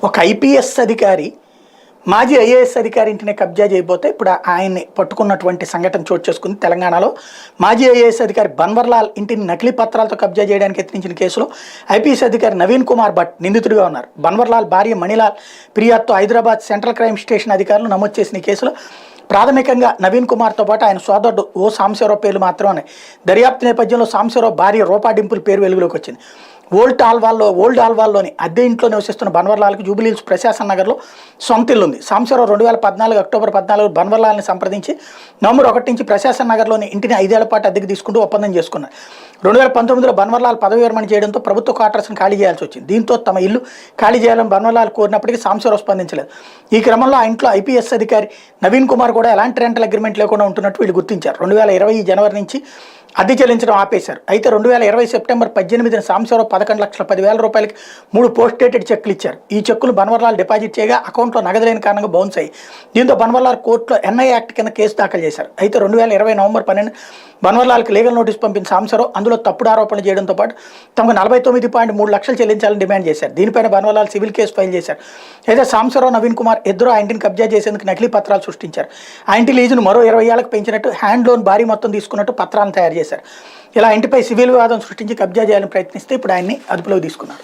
ఒక ఐపీఎస్ అధికారి మాజీ ఐఏఎస్ అధికారి ఇంటిని కబ్జా చేయబోతే ఇప్పుడు ఆయన్ని పట్టుకున్నటువంటి సంఘటన చోటు చేసుకుంది తెలంగాణలో. మాజీ ఐఏఎస్ అధికారి బన్వర్లాల్ ఇంటిని నకిలీ పత్రాలతో కబ్జా చేయడానికి యత్నించిన కేసులో ఐపీఎస్ అధికారి నవీన్ కుమార్ భట్ నిందితుడిగా ఉన్నారు. బన్వర్లాల్ భార్య మణిలాల్ ఫిర్యాదుతో హైదరాబాద్ సెంట్రల్ క్రైమ్ స్టేషన్ అధికారులు నమోదు చేసిన ఈ కేసులో ప్రాథమికంగా నవీన్ కుమార్తో పాటు ఆయన సోదరుడు ఓ సాంబశివరావు పేర్లు మాత్రమే. దర్యాప్తు నేపథ్యంలో సాంబశివరావు భార్య రూపా డింపుల్ పేరు వెలుగులోకి వచ్చింది. ఓల్డ్ ఆల్వాల్లోని అద్దె ఇంట్లో నివసిస్తున్న బన్వర్లాల్కి జూబిలీహిల్స్ ప్రశాసన్ నగర్లో సొంత ఇల్లు ఉంది. సాంబశివరావు 2014 అక్టోబర్ 14 బన్వర్లాల్ని సంప్రదించి నవంబర్ 1 నుంచి ప్రశాసన్ నగర్లోని ఇంటిని 5 ఏళ్ల పాటు అద్దెకు తీసుకుంటూ ఒప్పందం చేసుకున్నారు. 2019లో బన్వర్లాల్ పదవి విరమణ చేయడంతో ప్రభుత్వ క్వార్టర్స్ని ఖాళీ చేయాల్సి వచ్చింది. దీంతో తమ ఇల్లు ఖాళీ చేయాలని బన్వర్లాల్ కోరినప్పటికీ సాంబశివరావు స్పందించలేదు. ఈ క్రమంలో ఆ ఇంట్లో ఐపీఎస్ అధికారి నవీన్ కుమార్ కూడా ఎలాంటి రెంటల్ అగ్రిమెంట్ లేకుండా ఉంటున్నట్టు వీళ్ళు గుర్తించారు. 2020 జనవరి నుంచి అద్దె చెల్లించడం ఆపేశారు. అయితే 2020 సెప్టెంబర్ 18న సాంబశివరావు 11,10,000 రూపాయలకి 3 పోస్ట్ డేటెడ్ చెక్లు ఇచ్చారు. ఈ చెక్కులు బన్వర్లాల్ డిపాజిట్ చేయగా అకౌంట్లో నగదు లేని కారణంగా బౌన్స్ అయ్యి దీంతో బన్వర్లాల్ కోర్టులో ఎన్ఐ యాక్ట్ కింద కేసు దాఖలు చేశారు. అయితే 2020 నవంబర్ 12 బన్వర్లాల్కి లీగల్ నోటీస్ పంపిన సాంబశివరావు అందులో తప్పుడు ఆరోపణలు చేయడంతో పాటు తమకు 49.3 లక్షలు చెల్లించాలని డిమాండ్ చేశారు. దీనిపైన బన్వర్లాల్ సివిల్ కేసు ఫైల్ చేశారు. అయితే సాంబశివరావు నవీన్ కుమార్ ఇద్దరు ఆ ఇంటిని కబ్జా చేసేందుకు నకిలీ పత్రాలు సృష్టించారు. ఆ ఇంటి లీజును మరో 20 ఏళ్లకు పెంచినట్టు హ్యాండ్ లోన్ భారీ మొత్తం తీసుకున్నట్టు పత్రాలను తయారు చేశారు. ఇలా ఇంటిపై సివిల్ వివాదం సృష్టించి కబ్జా చేయాలని ప్రయత్నిస్తే ఇప్పుడు ఆయన్ని అదుపులోకి తీసుకున్నారు.